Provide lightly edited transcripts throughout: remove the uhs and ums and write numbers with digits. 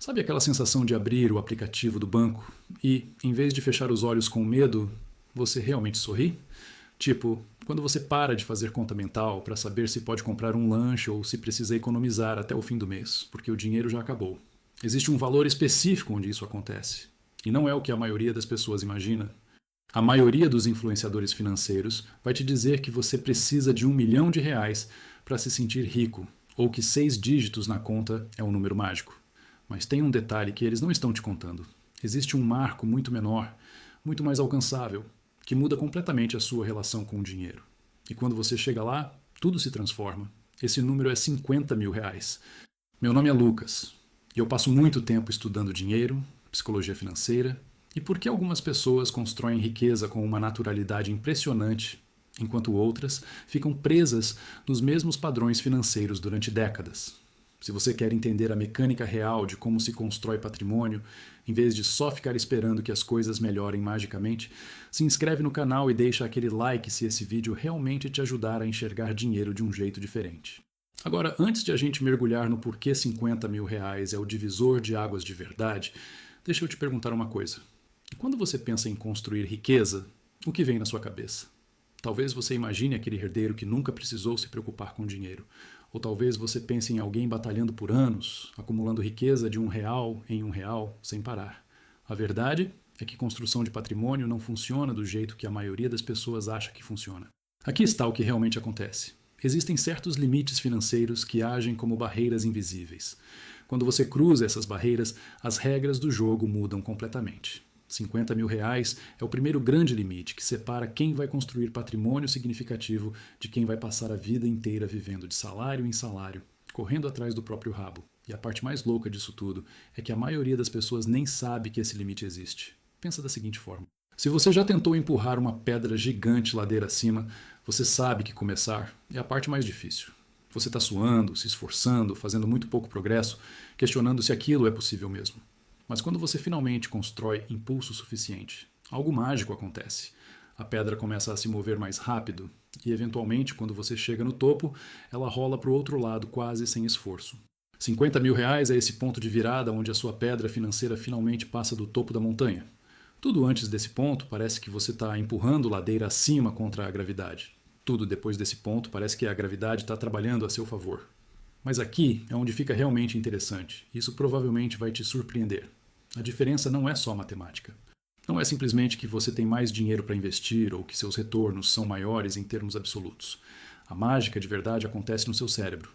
Sabe aquela sensação de abrir o aplicativo do banco e, em vez de fechar os olhos com medo, você realmente sorri? Tipo, quando você para de fazer conta mental para saber se pode comprar um lanche ou se precisa economizar até o fim do mês, porque o dinheiro já acabou. Existe um valor específico onde isso acontece. E não é o que a maioria das pessoas imagina. A maioria dos influenciadores financeiros vai te dizer que você precisa de R$ 1 milhão para se sentir rico, ou que 6 dígitos na conta é um número mágico. Mas tem um detalhe que eles não estão te contando. Existe um marco muito menor, muito mais alcançável, que muda completamente a sua relação com o dinheiro. E quando você chega lá, tudo se transforma. Esse número é R$ 50 mil. Meu nome é Lucas, e eu passo muito tempo estudando dinheiro, psicologia financeira e por que algumas pessoas constroem riqueza com uma naturalidade impressionante, enquanto outras ficam presas nos mesmos padrões financeiros durante décadas. Se você quer entender a mecânica real de como se constrói patrimônio, em vez de só ficar esperando que as coisas melhorem magicamente, se inscreve no canal e deixa aquele like se esse vídeo realmente te ajudar a enxergar dinheiro de um jeito diferente. Agora, antes de a gente mergulhar no porquê R$ 50 mil é o divisor de águas de verdade, deixa eu te perguntar uma coisa. Quando você pensa em construir riqueza, o que vem na sua cabeça? Talvez você imagine aquele herdeiro que nunca precisou se preocupar com dinheiro. Ou talvez você pense em alguém batalhando por anos, acumulando riqueza de R$ 1 em R$ 1 sem parar. A verdade é que construção de patrimônio não funciona do jeito que a maioria das pessoas acha que funciona. Aqui está o que realmente acontece. Existem certos limites financeiros que agem como barreiras invisíveis. Quando você cruza essas barreiras, as regras do jogo mudam completamente. R$ 50 mil é o primeiro grande limite que separa quem vai construir patrimônio significativo de quem vai passar a vida inteira vivendo de salário em salário, correndo atrás do próprio rabo. E a parte mais louca disso tudo é que a maioria das pessoas nem sabe que esse limite existe. Pensa da seguinte forma. Se você já tentou empurrar uma pedra gigante ladeira acima, você sabe que começar é a parte mais difícil. Você está suando, se esforçando, fazendo muito pouco progresso, questionando se aquilo é possível mesmo. Mas quando você finalmente constrói impulso suficiente, algo mágico acontece. A pedra começa a se mover mais rápido e, eventualmente, quando você chega no topo, ela rola para o outro lado quase sem esforço. R$ 50 mil é esse ponto de virada onde a sua pedra financeira finalmente passa do topo da montanha. Tudo antes desse ponto parece que você está empurrando ladeira acima contra a gravidade. Tudo depois desse ponto parece que a gravidade está trabalhando a seu favor. Mas aqui é onde fica realmente interessante. Isso provavelmente vai te surpreender. A diferença não é só matemática. Não é simplesmente que você tem mais dinheiro para investir ou que seus retornos são maiores em termos absolutos. A mágica de verdade acontece no seu cérebro.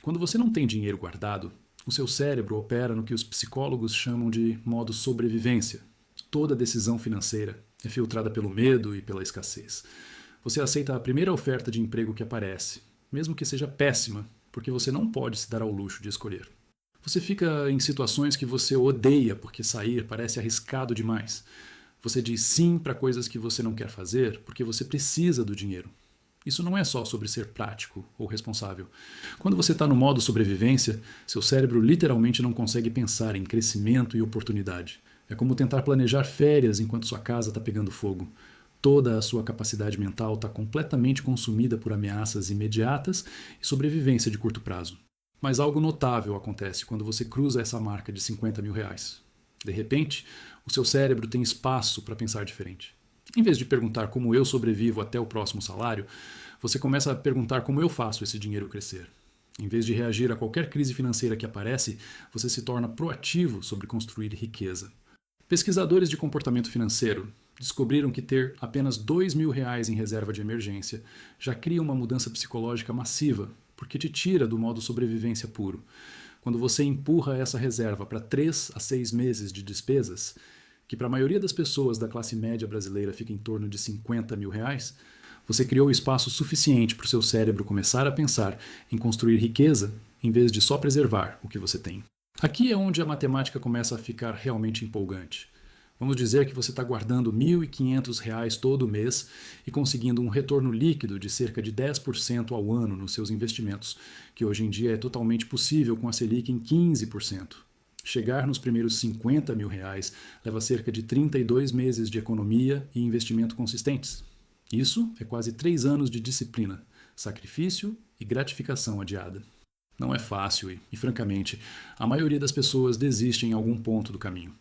Quando você não tem dinheiro guardado, o seu cérebro opera no que os psicólogos chamam de modo sobrevivência. Toda decisão financeira é filtrada pelo medo e pela escassez. Você aceita a primeira oferta de emprego que aparece, mesmo que seja péssima, porque você não pode se dar ao luxo de escolher. Você fica em situações que você odeia porque sair parece arriscado demais. Você diz sim para coisas que você não quer fazer porque você precisa do dinheiro. Isso não é só sobre ser prático ou responsável. Quando você está no modo sobrevivência, seu cérebro literalmente não consegue pensar em crescimento e oportunidade. É como tentar planejar férias enquanto sua casa está pegando fogo. Toda a sua capacidade mental está completamente consumida por ameaças imediatas e sobrevivência de curto prazo. Mas algo notável acontece quando você cruza essa marca de R$ 50 mil. De repente, o seu cérebro tem espaço para pensar diferente. Em vez de perguntar como eu sobrevivo até o próximo salário, você começa a perguntar como eu faço esse dinheiro crescer. Em vez de reagir a qualquer crise financeira que aparece, você se torna proativo sobre construir riqueza. Pesquisadores de comportamento financeiro descobriram que ter apenas R$ 2 mil em reserva de emergência já cria uma mudança psicológica massiva, porque te tira do modo sobrevivência puro. Quando você empurra essa reserva para 3 a 6 meses de despesas, que para a maioria das pessoas da classe média brasileira fica em torno de R$ 50 mil, você criou espaço suficiente para o seu cérebro começar a pensar em construir riqueza em vez de só preservar o que você tem. Aqui é onde a matemática começa a ficar realmente empolgante. Vamos dizer que você está guardando R$ 1.500 todo mês e conseguindo um retorno líquido de cerca de 10% ao ano nos seus investimentos, que hoje em dia é totalmente possível com a Selic em 15%. Chegar nos primeiros R$ 50 mil leva cerca de 32 meses de economia e investimento consistentes. Isso é quase 3 anos de disciplina, sacrifício e gratificação adiada. Não é fácil e, francamente, a maioria das pessoas desiste em algum ponto do caminho.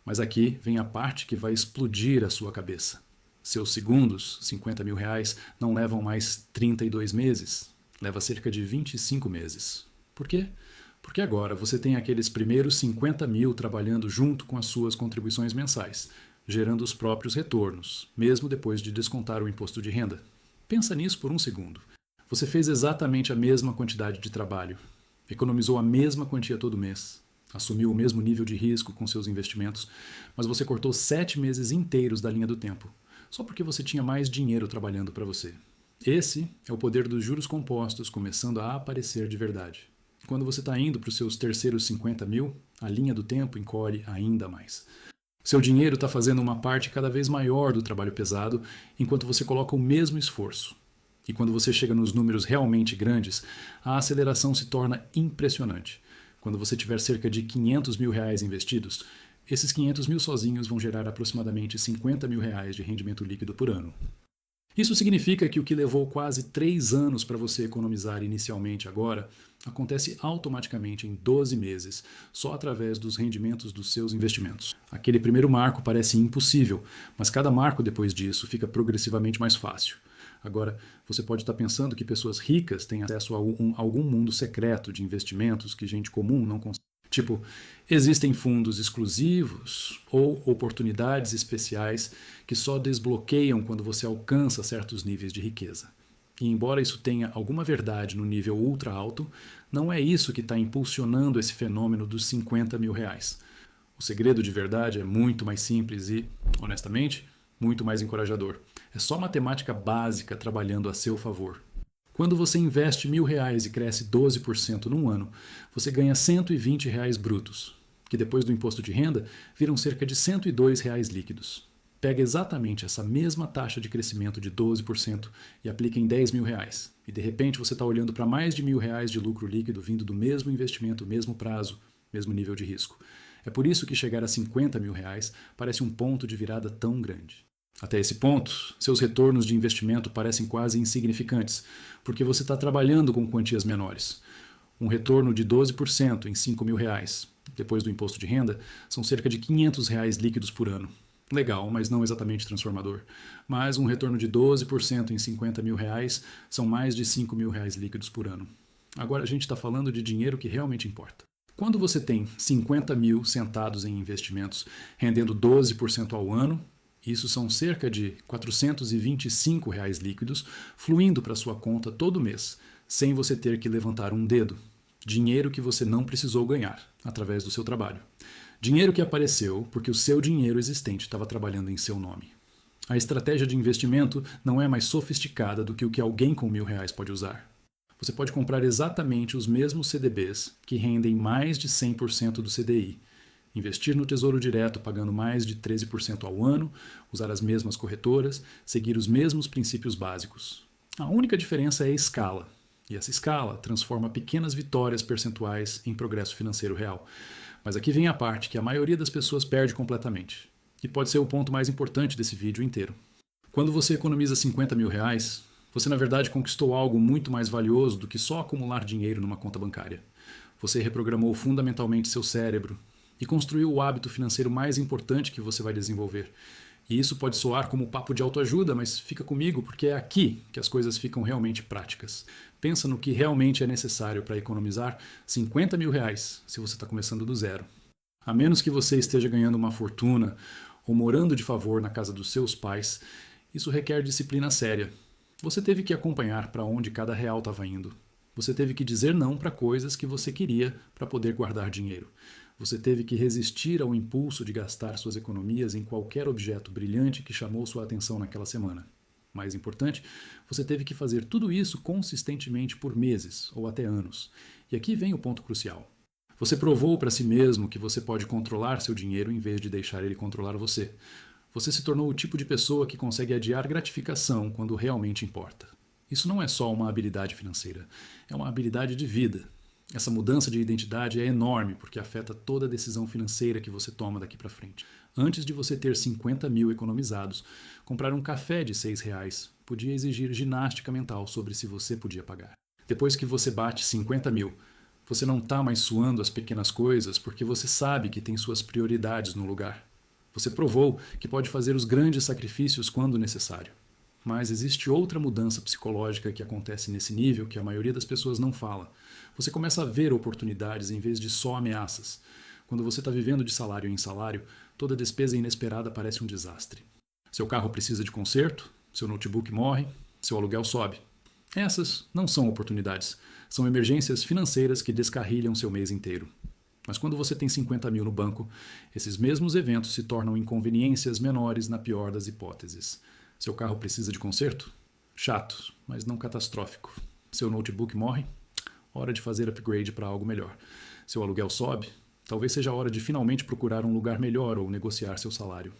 Mas aqui vem a parte que vai explodir a sua cabeça. Seus segundos, R$ 50.000, não levam mais 32 meses, leva cerca de 25 meses. Por quê? Porque agora você tem aqueles primeiros 50 mil trabalhando junto com as suas contribuições mensais, gerando os próprios retornos, mesmo depois de descontar o imposto de renda. Pensa nisso por um segundo. Você fez exatamente a mesma quantidade de trabalho, economizou a mesma quantia todo mês, assumiu o mesmo nível de risco com seus investimentos, mas você cortou 7 meses inteiros da linha do tempo, só porque você tinha mais dinheiro trabalhando para você. Esse é o poder dos juros compostos começando a aparecer de verdade. Quando você está indo para os seus terceiros 50 mil, a linha do tempo encolhe ainda mais. Seu dinheiro está fazendo uma parte cada vez maior do trabalho pesado, enquanto você coloca o mesmo esforço. E quando você chega nos números realmente grandes, a aceleração se torna impressionante. Quando você tiver cerca de R$ 500.000 investidos, esses 500 mil sozinhos vão gerar aproximadamente R$ 50.000 de rendimento líquido por ano. Isso significa que o que levou quase 3 anos para você economizar inicialmente agora, acontece automaticamente em 12 meses, só através dos rendimentos dos seus investimentos. Aquele primeiro marco parece impossível, mas cada marco depois disso fica progressivamente mais fácil. Agora, você pode estar pensando que pessoas ricas têm acesso a algum mundo secreto de investimentos que gente comum não consegue. Tipo, existem fundos exclusivos ou oportunidades especiais que só desbloqueiam quando você alcança certos níveis de riqueza. E embora isso tenha alguma verdade no nível ultra alto, não é isso que está impulsionando esse fenômeno dos R$ 50.000. O segredo de verdade é muito mais simples e, honestamente, muito mais encorajador. É só matemática básica trabalhando a seu favor. Quando você investe R$ 1.000 e cresce 12% num ano, você ganha R$ 120 brutos, que depois do imposto de renda viram cerca de R$ 102 líquidos. Pega exatamente essa mesma taxa de crescimento de 12% e aplica em R$ 10.000. E de repente você está olhando para mais de R$ 1.000 de lucro líquido vindo do mesmo investimento, mesmo prazo, mesmo nível de risco. É por isso que chegar a R$ 50.000 parece um ponto de virada tão grande. Até esse ponto, seus retornos de investimento parecem quase insignificantes, porque você está trabalhando com quantias menores. Um retorno de 12% em R$ 5.000, depois do imposto de renda, são cerca de R$ 500 líquidos por ano. Legal, mas não exatamente transformador. Mas um retorno de 12% em R$ 50.000 são mais de R$ 5.000 líquidos por ano. Agora a gente está falando de dinheiro que realmente importa. Quando você tem 50 mil sentados em investimentos rendendo 12% ao ano, isso são cerca de R$ 425 líquidos fluindo para sua conta todo mês, sem você ter que levantar um dedo. Dinheiro que você não precisou ganhar, através do seu trabalho. Dinheiro que apareceu porque o seu dinheiro existente estava trabalhando em seu nome. A estratégia de investimento não é mais sofisticada do que o que alguém com R$ 1.000 pode usar. Você pode comprar exatamente os mesmos CDBs que rendem mais de 100% do CDI, investir no Tesouro Direto pagando mais de 13% ao ano, usar as mesmas corretoras, seguir os mesmos princípios básicos. A única diferença é a escala. E essa escala transforma pequenas vitórias percentuais em progresso financeiro real. Mas aqui vem a parte que a maioria das pessoas perde completamente. E pode ser o ponto mais importante desse vídeo inteiro. Quando você economiza R$ 50.000, você na verdade conquistou algo muito mais valioso do que só acumular dinheiro numa conta bancária. Você reprogramou fundamentalmente seu cérebro e construiu o hábito financeiro mais importante que você vai desenvolver. E isso pode soar como papo de autoajuda, mas fica comigo porque é aqui que as coisas ficam realmente práticas. Pensa no que realmente é necessário para economizar R$ 50.000 se você está começando do zero. A menos que você esteja ganhando uma fortuna ou morando de favor na casa dos seus pais, isso requer disciplina séria. Você teve que acompanhar para onde cada real estava indo. Você teve que dizer não para coisas que você queria para poder guardar dinheiro. Você teve que resistir ao impulso de gastar suas economias em qualquer objeto brilhante que chamou sua atenção naquela semana. Mais importante, você teve que fazer tudo isso consistentemente por meses ou até anos. E aqui vem o ponto crucial. Você provou para si mesmo que você pode controlar seu dinheiro em vez de deixar ele controlar você. Você se tornou o tipo de pessoa que consegue adiar gratificação quando realmente importa. Isso não é só uma habilidade financeira, é uma habilidade de vida. Essa mudança de identidade é enorme porque afeta toda a decisão financeira que você toma daqui para frente. Antes de você ter 50 mil economizados, comprar um café de R$ 6 podia exigir ginástica mental sobre se você podia pagar. Depois que você bate 50 mil, Você não está mais suando as pequenas coisas porque você sabe que tem suas prioridades no lugar. Você provou que pode fazer os grandes sacrifícios quando necessário. Mas existe outra mudança psicológica que acontece nesse nível que a maioria das pessoas não fala. Você começa a ver oportunidades em vez de só ameaças. Quando você está vivendo de salário em salário, toda despesa inesperada parece um desastre. Seu carro precisa de conserto, seu notebook morre, seu aluguel sobe. Essas não são oportunidades, são emergências financeiras que descarrilham seu mês inteiro. Mas quando você tem 50 mil no banco, esses mesmos eventos se tornam inconveniências menores na pior das hipóteses. Seu carro precisa de conserto? Chato, mas não catastrófico. Seu notebook morre? Hora de fazer upgrade para algo melhor. Seu aluguel sobe? Talvez seja a hora de finalmente procurar um lugar melhor ou negociar seu salário.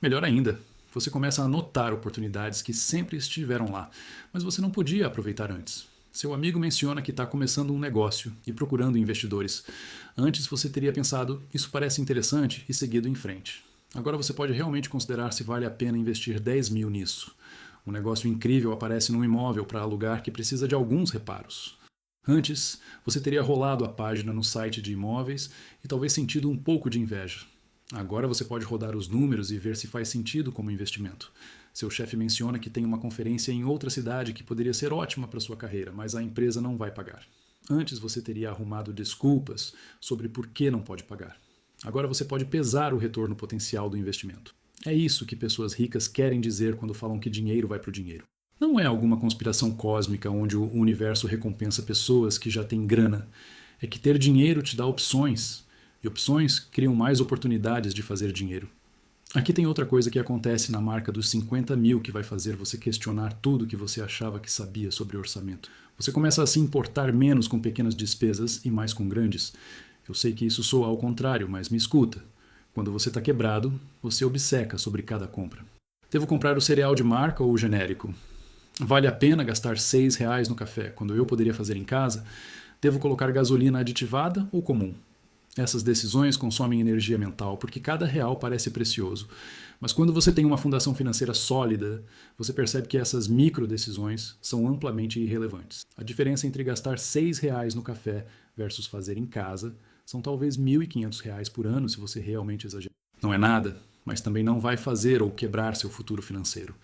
Melhor ainda, você começa a notar oportunidades que sempre estiveram lá, mas você não podia aproveitar antes. Seu amigo menciona que está começando um negócio e procurando investidores. Antes você teria pensado, isso parece interessante, e seguido em frente. Agora você pode realmente considerar se vale a pena investir 10 mil nisso. Um negócio incrível aparece num imóvel para alugar que precisa de alguns reparos. Antes, você teria rolado a página no site de imóveis e talvez sentido um pouco de inveja. Agora você pode rodar os números e ver se faz sentido como investimento. Seu chefe menciona que tem uma conferência em outra cidade que poderia ser ótima para sua carreira, mas a empresa não vai pagar. Antes você teria arrumado desculpas sobre por que não pode pagar. Agora você pode pesar o retorno potencial do investimento. É isso que pessoas ricas querem dizer quando falam que dinheiro vai para o dinheiro. Não é alguma conspiração cósmica onde o universo recompensa pessoas que já têm grana. É que ter dinheiro te dá opções, e opções criam mais oportunidades de fazer dinheiro. Aqui tem outra coisa que acontece na marca dos 50 mil que vai fazer você questionar tudo que você achava que sabia sobre orçamento. Você começa a se importar menos com pequenas despesas e mais com grandes. Eu sei que isso soa ao contrário, mas me escuta. Quando você está quebrado, você obceca sobre cada compra. Devo comprar o cereal de marca ou o genérico? Vale a pena gastar R$ 6 no café, quando eu poderia fazer em casa? Devo colocar gasolina aditivada ou comum? Essas decisões consomem energia mental, porque cada real parece precioso. Mas quando você tem uma fundação financeira sólida, você percebe que essas micro decisões são amplamente irrelevantes. A diferença entre gastar R$ 6 no café versus fazer em casa são talvez R$ 1.500 por ano se você realmente exagerar. Não é nada, mas também não vai fazer ou quebrar seu futuro financeiro.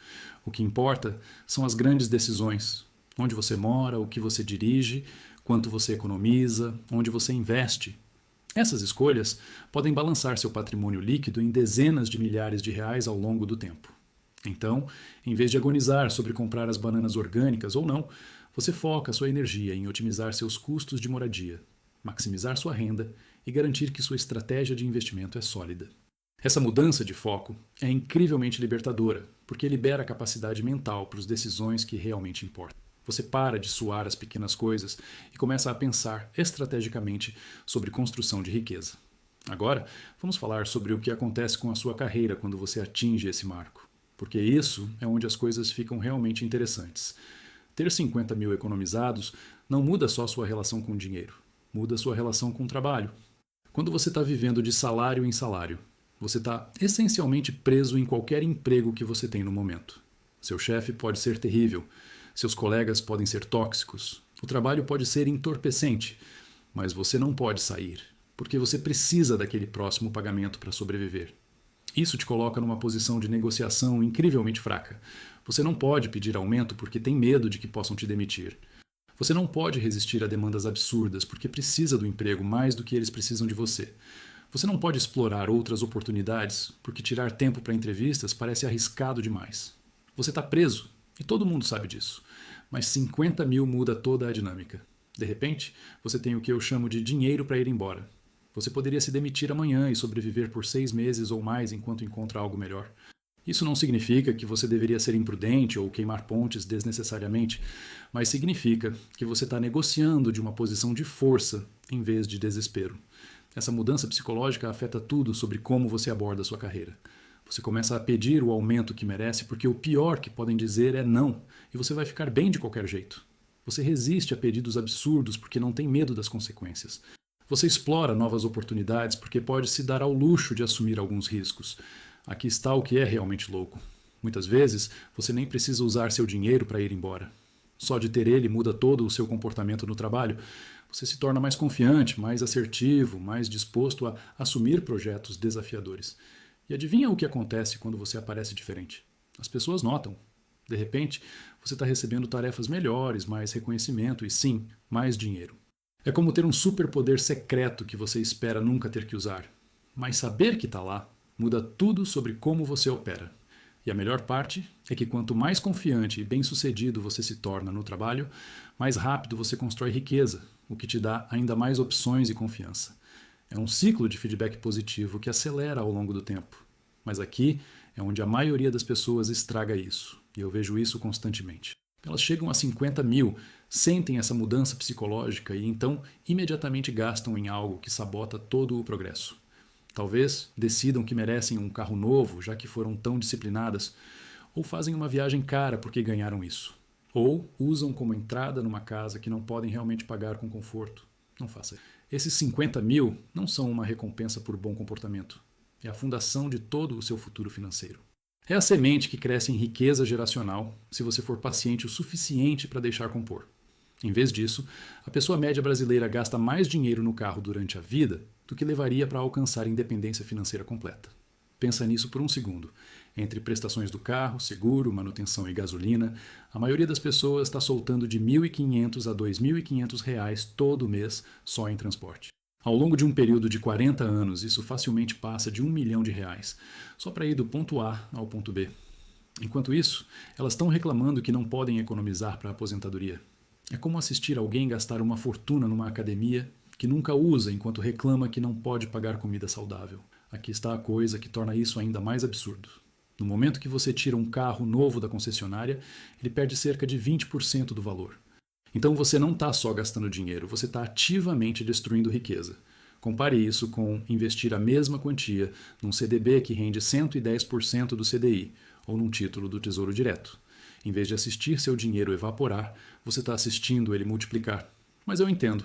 O que importa são as grandes decisões. Onde você mora, o que você dirige, quanto você economiza, onde você investe. Essas escolhas podem balançar seu patrimônio líquido em dezenas de milhares de reais ao longo do tempo. Então, em vez de agonizar sobre comprar as bananas orgânicas ou não, você foca sua energia em otimizar seus custos de moradia, maximizar sua renda e garantir que sua estratégia de investimento é sólida. Essa mudança de foco é incrivelmente libertadora, porque libera a capacidade mental para as decisões que realmente importam. Você para de suar as pequenas coisas e começa a pensar estrategicamente sobre construção de riqueza. Agora, vamos falar sobre o que acontece com a sua carreira quando você atinge esse marco, porque isso é onde as coisas ficam realmente interessantes. Ter 50 mil economizados não muda só sua relação com o dinheiro, muda sua relação com o trabalho. Quando você está vivendo de salário em salário, você está essencialmente preso em qualquer emprego que você tem no momento. Seu chefe pode ser terrível, seus colegas podem ser tóxicos, o trabalho pode ser entorpecente, mas você não pode sair, porque você precisa daquele próximo pagamento para sobreviver. Isso te coloca numa posição de negociação incrivelmente fraca. Você não pode pedir aumento porque tem medo de que possam te demitir. Você não pode resistir a demandas absurdas porque precisa do emprego mais do que eles precisam de você. Você não pode explorar outras oportunidades porque tirar tempo para entrevistas parece arriscado demais. Você está preso e todo mundo sabe disso. Mas 50 mil muda toda a dinâmica. De repente, você tem o que eu chamo de dinheiro para ir embora. Você poderia se demitir amanhã e sobreviver por 6 meses ou mais enquanto encontra algo melhor. Isso não significa que você deveria ser imprudente ou queimar pontes desnecessariamente, mas significa que você está negociando de uma posição de força em vez de desespero. Essa mudança psicológica afeta tudo sobre como você aborda a sua carreira. Você começa a pedir o aumento que merece porque o pior que podem dizer é não, e você vai ficar bem de qualquer jeito. Você resiste a pedidos absurdos porque não tem medo das consequências. Você explora novas oportunidades porque pode se dar ao luxo de assumir alguns riscos. Aqui está o que é realmente louco. Muitas vezes, você nem precisa usar seu dinheiro para ir embora. Só de ter ele muda todo o seu comportamento no trabalho. Você se torna mais confiante, mais assertivo, mais disposto a assumir projetos desafiadores. E adivinha o que acontece quando você aparece diferente? As pessoas notam. De repente, você está recebendo tarefas melhores, mais reconhecimento e, sim, mais dinheiro. É como ter um superpoder secreto que você espera nunca ter que usar. Mas saber que está lá muda tudo sobre como você opera. E a melhor parte é que quanto mais confiante e bem-sucedido você se torna no trabalho, mais rápido você constrói riqueza, o que te dá ainda mais opções e confiança. É um ciclo de feedback positivo que acelera ao longo do tempo. Mas aqui é onde a maioria das pessoas estraga isso, e eu vejo isso constantemente. Elas chegam a 50 mil, sentem essa mudança psicológica e então imediatamente gastam em algo que sabota todo o progresso. Talvez decidam que merecem um carro novo, já que foram tão disciplinadas, ou fazem uma viagem cara porque ganharam isso. Ou usam como entrada numa casa que não podem realmente pagar com conforto. Não faça isso. Esses 50 mil não são uma recompensa por bom comportamento. É a fundação de todo o seu futuro financeiro. É a semente que cresce em riqueza geracional se você for paciente o suficiente para deixar compor. Em vez disso, a pessoa média brasileira gasta mais dinheiro no carro durante a vida do que levaria para alcançar independência financeira completa. Pensa nisso por um segundo. Entre prestações do carro, seguro, manutenção e gasolina, a maioria das pessoas está soltando de R$ 1.500 a R$ 2.500 todo mês só em transporte. Ao longo de um período de 40 anos, isso facilmente passa de R$ 1 milhão, só para ir do ponto A ao ponto B. Enquanto isso, elas estão reclamando que não podem economizar para a aposentadoria. É como assistir alguém gastar uma fortuna numa academia que nunca usa enquanto reclama que não pode pagar comida saudável. Aqui está a coisa que torna isso ainda mais absurdo. No momento que você tira um carro novo da concessionária, ele perde cerca de 20% do valor. Então você não está só gastando dinheiro, você está ativamente destruindo riqueza. Compare isso com investir a mesma quantia num CDB que rende 110% do CDI, ou num título do Tesouro Direto. Em vez de assistir seu dinheiro evaporar, você está assistindo ele multiplicar. Mas eu entendo.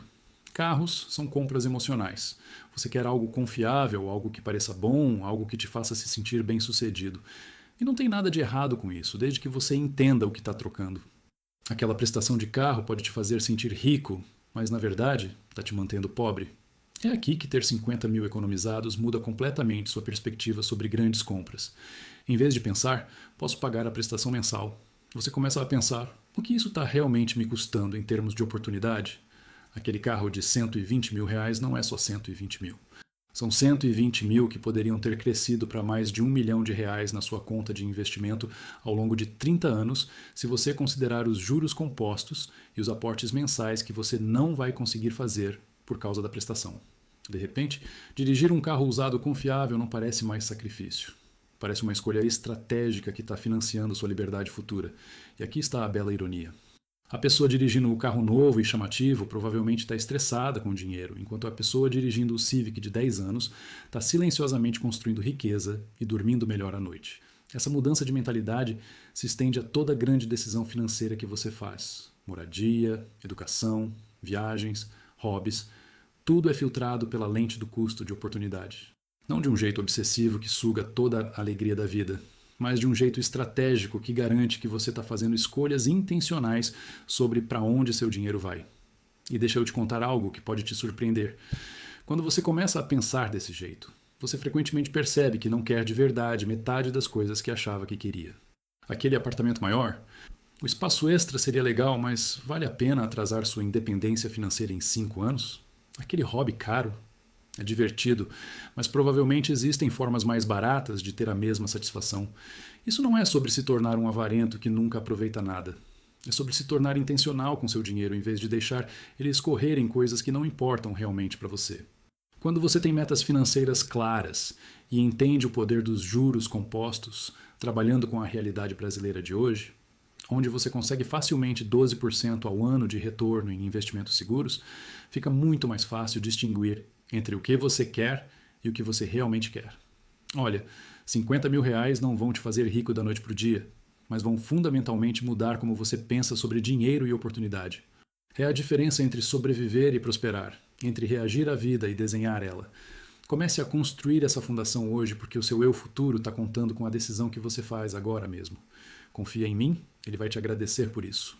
Carros são compras emocionais. Você quer algo confiável, algo que pareça bom, algo que te faça se sentir bem-sucedido. E não tem nada de errado com isso, desde que você entenda o que está trocando. Aquela prestação de carro pode te fazer sentir rico, mas na verdade está te mantendo pobre. É aqui que ter 50 mil economizados muda completamente sua perspectiva sobre grandes compras. Em vez de pensar, posso pagar a prestação mensal, você começa a pensar, o que isso está realmente me custando em termos de oportunidade? Aquele carro de 120 mil reais não é só 120 mil. São 120 mil que poderiam ter crescido para mais de R$ 1 milhão na sua conta de investimento ao longo de 30 anos, se você considerar os juros compostos e os aportes mensais que você não vai conseguir fazer por causa da prestação. De repente, dirigir um carro usado confiável não parece mais sacrifício. Parece uma escolha estratégica que está financiando sua liberdade futura. E aqui está a bela ironia. A pessoa dirigindo o carro novo e chamativo provavelmente está estressada com o dinheiro, enquanto a pessoa dirigindo o Civic de 10 anos está silenciosamente construindo riqueza e dormindo melhor à noite. Essa mudança de mentalidade se estende a toda grande decisão financeira que você faz. Moradia, educação, viagens, hobbies, tudo é filtrado pela lente do custo de oportunidade. Não de um jeito obsessivo que suga toda a alegria da vida, mas de um jeito estratégico que garante que você está fazendo escolhas intencionais sobre para onde seu dinheiro vai. E deixa eu te contar algo que pode te surpreender. Quando você começa a pensar desse jeito, você frequentemente percebe que não quer de verdade metade das coisas que achava que queria. Aquele apartamento maior? O espaço extra seria legal, mas vale a pena atrasar sua independência financeira em 5 anos? Aquele hobby caro? É divertido, mas provavelmente existem formas mais baratas de ter a mesma satisfação. Isso não é sobre se tornar um avarento que nunca aproveita nada. É sobre se tornar intencional com seu dinheiro em vez de deixar ele escorrer em coisas que não importam realmente para você. Quando você tem metas financeiras claras e entende o poder dos juros compostos, trabalhando com a realidade brasileira de hoje, onde você consegue facilmente 12% ao ano de retorno em investimentos seguros, fica muito mais fácil distinguir entre o que você quer e o que você realmente quer. Olha, 50 mil reais não vão te fazer rico da noite para o dia, mas vão fundamentalmente mudar como você pensa sobre dinheiro e oportunidade. É a diferença entre sobreviver e prosperar, entre reagir à vida e desenhar ela. Comece a construir essa fundação hoje porque o seu eu futuro está contando com a decisão que você faz agora mesmo. Confia em mim, ele vai te agradecer por isso.